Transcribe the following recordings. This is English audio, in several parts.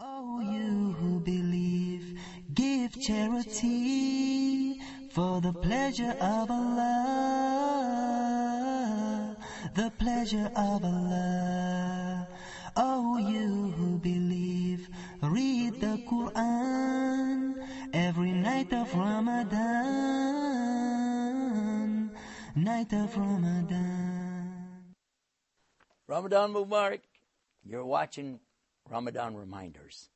Oh, you who believe, give charity for the pleasure of Allah, the pleasure of Allah. Oh, you who believe, read the Quran every night of Ramadan, night of Ramadan. Ramadan Mubarak. You're watching Ramadan Reminders.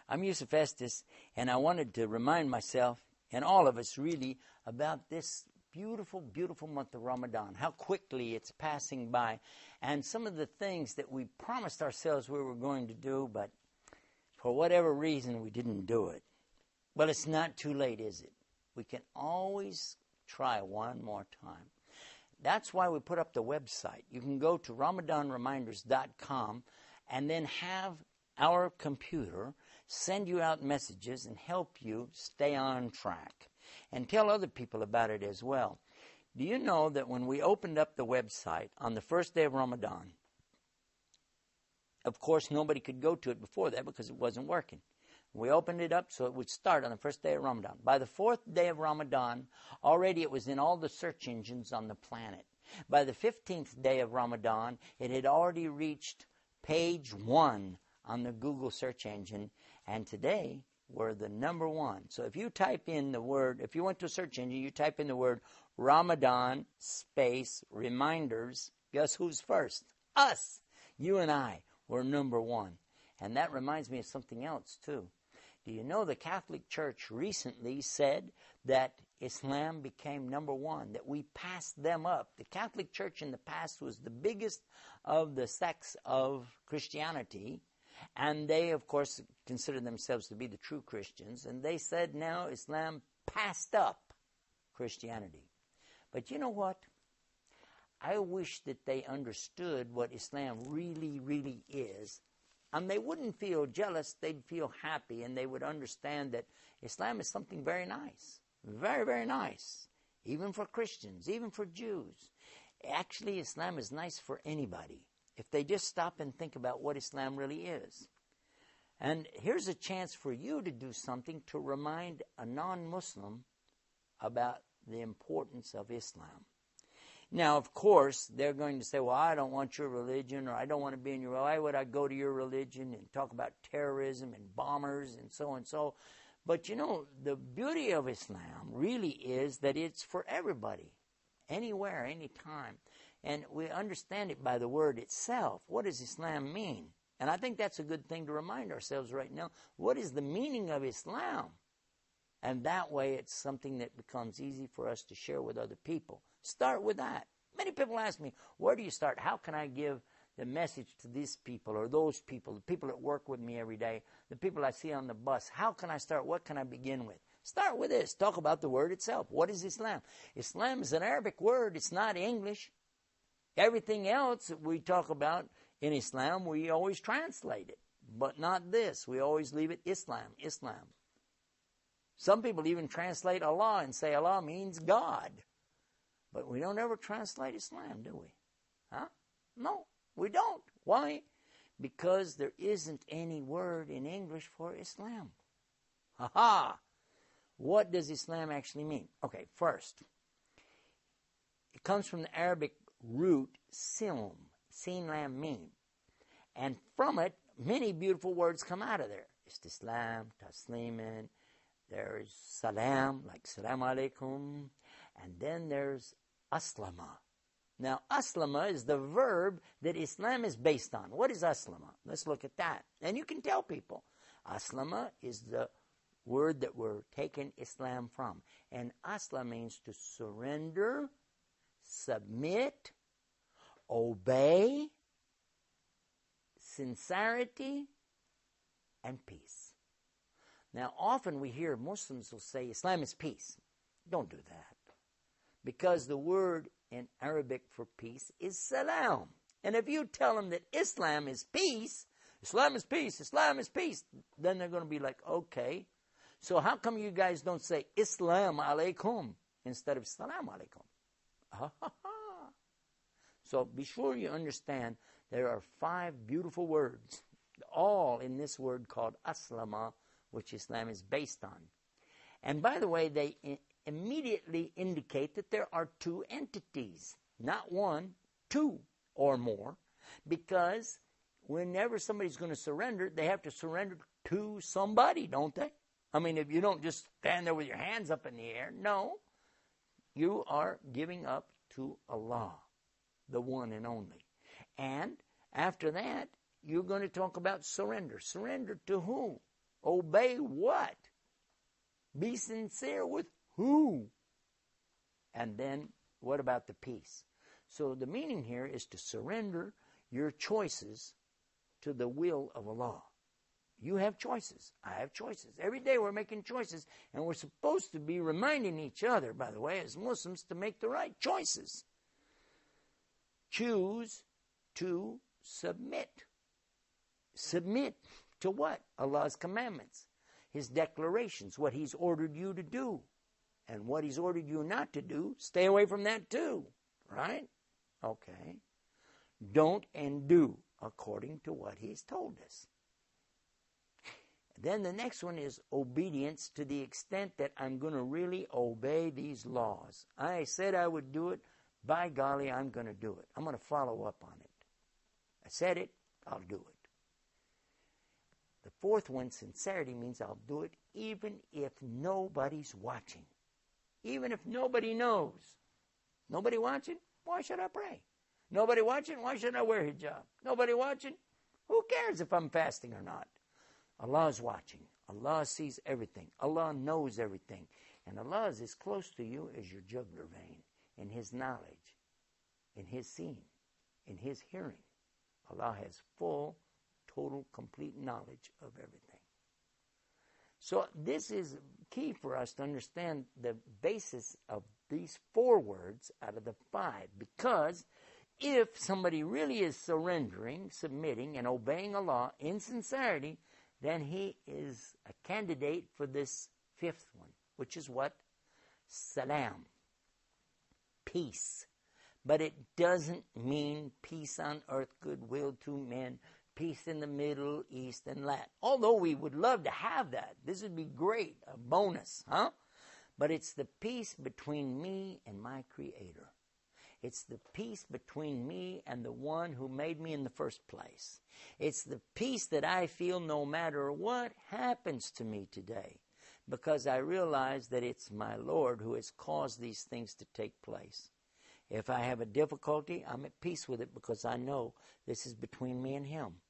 I'm Yusuf Estes, and I wanted to remind myself, and all of us really, about this beautiful, beautiful month of Ramadan, how quickly it's passing by, and some of the things that we promised ourselves we were going to do, but for whatever reason we didn't do it. Well, it's not too late, is it? We can always try one more time. That's why we put up the website. You can go to RamadanReminders.com and then have our computer send you out messages and help you stay on track. And tell other people about it as well. Do you know that when we opened up the website on the first day of Ramadan, of course nobody could go to it before that because it wasn't working. We opened it up so it would start on the first day of Ramadan. By the fourth day of Ramadan, already it was in all the search engines on the planet. By the 15th day of Ramadan, it had already reached page 1 on the Google search engine, and today we're the number 1. So if you type in the word, if you went to a search engine, you type in the word Ramadan space reminders, guess who's first? Us! You and I were number 1. And that reminds me of something else too. Do you know the Catholic Church recently said that Islam became number 1, that we passed them up? The Catholic Church in the past was the biggest of the sects of Christianity, and they, of course, considered themselves to be the true Christians, and they said now Islam passed up Christianity. But you know what? I wish that they understood what Islam really, really is, and they wouldn't feel jealous, they'd feel happy, and they would understand that Islam is something very nice, very, very nice, even for Christians, even for Jews. Actually, Islam is nice for anybody, if they just stop and think about what Islam really is. And here's a chance for you to do something to remind a non-Muslim about the importance of Islam. Now, of course, they're going to say, well, I don't want your religion, or I don't want to be in your, why would I go to your religion and talk about terrorism and bombers and so and so. But you know, the beauty of Islam really is that it's for everybody, anywhere, anytime. And we understand it by the word itself. What does Islam mean? And I think that's a good thing to remind ourselves right now. What is the meaning of Islam? And that way it's something that becomes easy for us to share with other people. Start with that. Many people ask me, where do you start? How can I give the message to these people or those people, the people that work with me every day, the people I see on the bus? How can I start? What can I begin with? Start with this. Talk about the word itself. What is Islam? Islam is an Arabic word. It's not English. Everything else that we talk about in Islam, we always translate it. But not this. We always leave it Islam, Islam. Some people even translate Allah and say Allah means God. But we don't ever translate Islam, do we? Huh? No, we don't. Why? Because there isn't any word in English for Islam. Ha-ha! What does Islam actually mean? Okay, first, it comes from the Arabic root silm, sin lam mim. And from it, many beautiful words come out of there. Istislam, tasliman, there's salam, like salam alaikum, and then there's aslama. Now, aslama is the verb that Islam is based on. What is aslama? Let's look at that. And you can tell people. Aslama is the word that we're taking Islam from. And asla means to surrender, submit, obey, sincerity, and peace. Now, often we hear Muslims will say Islam is peace. Don't do that. Because the word in Arabic for peace is salam. And if you tell them that Islam is peace, Islam is peace, Islam is peace, then they're going to be like, okay, so how come you guys don't say Islam alaikum instead of salam alaikum? So be sure you understand there are 5 beautiful words. all in this word called aslama, which Islam is based on. And by the way, they immediately indicate that there are two entities, not one, two or more, because whenever somebody's going to surrender, they have to surrender to somebody, don't they? I mean, if you don't just stand there with your hands up in the air, no. You are giving up to Allah, the one and only. And after that, you're going to talk about surrender. Surrender to who? Obey what? Be sincere with who? And then, what about the peace? So the meaning here is to surrender your choices to the will of Allah. You have choices. I have choices. Every day we're making choices, and we're supposed to be reminding each other, by the way, as Muslims, to make the right choices. Choose to submit. Submit to what? Allah's commandments, His declarations, what He's ordered you to do. And what He's ordered you not to do, stay away from that too. Right? Okay. Don't and do according to what He's told us. Then the next one is obedience to the extent that I'm going to really obey these laws. I said I would do it. By golly, I'm going to do it. I'm going to follow up on it. I said it, I'll do it. The fourth one, sincerity, means I'll do it even if nobody's watching. Even if nobody knows. Nobody watching? Why should I pray? Nobody watching? Why should I wear hijab? Nobody watching? Who cares if I'm fasting or not? Allah is watching. Allah sees everything. Allah knows everything. And Allah is as close to you as your jugular vein in His knowledge, in His seeing, in His hearing. Allah has full, total, complete knowledge of everything. So this is key for us to understand the basis of these 4 words out of the 5. Because if somebody really is surrendering, submitting, and obeying Allah in sincerity, then he is a candidate for this 5th one, which is what? Salam. Peace. But it doesn't mean peace on earth, goodwill to men, peace in the Middle East and Latin. Although we would love to have that. This would be great, a bonus, huh? But it's the peace between me and my Creator. It's the peace between me and the one who made me in the first place. It's the peace that I feel no matter what happens to me today, because I realize that it's my Lord who has caused these things to take place. If I have a difficulty, I'm at peace with it because I know this is between me and Him.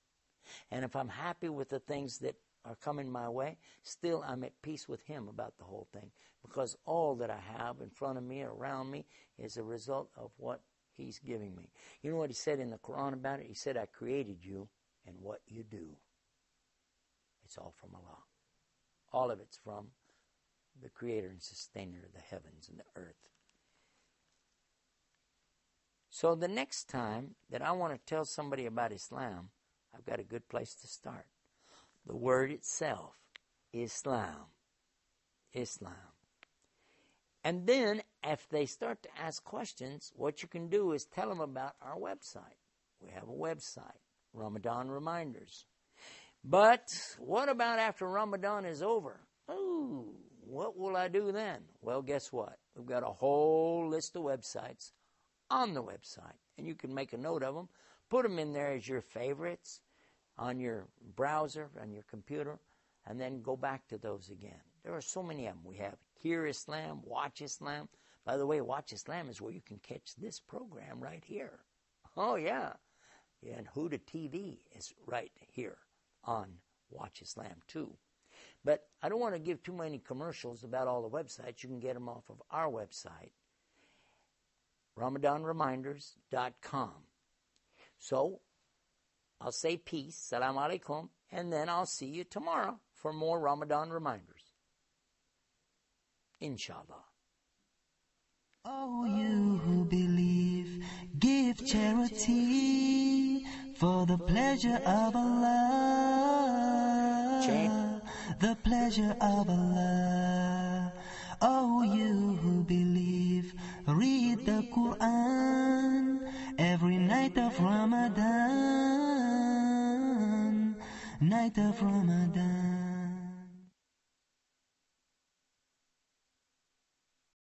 And if I'm happy with the things that are coming my way, still I'm at peace with Him about the whole thing, because all that I have in front of me, around me, is a result of what He's giving me. You know what He said in the Quran about it? He said, I created you and what you do. It's all from Allah. All of it's from the Creator and Sustainer of the heavens and the earth. So the next time that I want to tell somebody about Islam, I've got a good place to start. The word itself, Islam. Islam. And then, if they start to ask questions, what you can do is tell them about our website. We have a website, Ramadan Reminders. But what about after Ramadan is over? Oh, what will I do then? Well, guess what? We've got a whole list of websites on the website. And you can make a note of them, put them in there as your favorites on your browser, on your computer, and then go back to those again. There are so many of them. We have Hear Islam, Watch Islam. By the way, Watch Islam is where you can catch this program right here. Oh, yeah. And Huda TV is right here on Watch Islam, too. But I don't want to give too many commercials about all the websites. You can get them off of our website, RamadanReminders.com. So, I'll say peace, salam alaikum, and then I'll see you tomorrow for more Ramadan Reminders. Inshallah. Oh, you who believe, give charity for the pleasure of Allah. Chant. The pleasure of Allah. Oh, you who believe, read the Quran every night of Ramadan. night of Ramadan.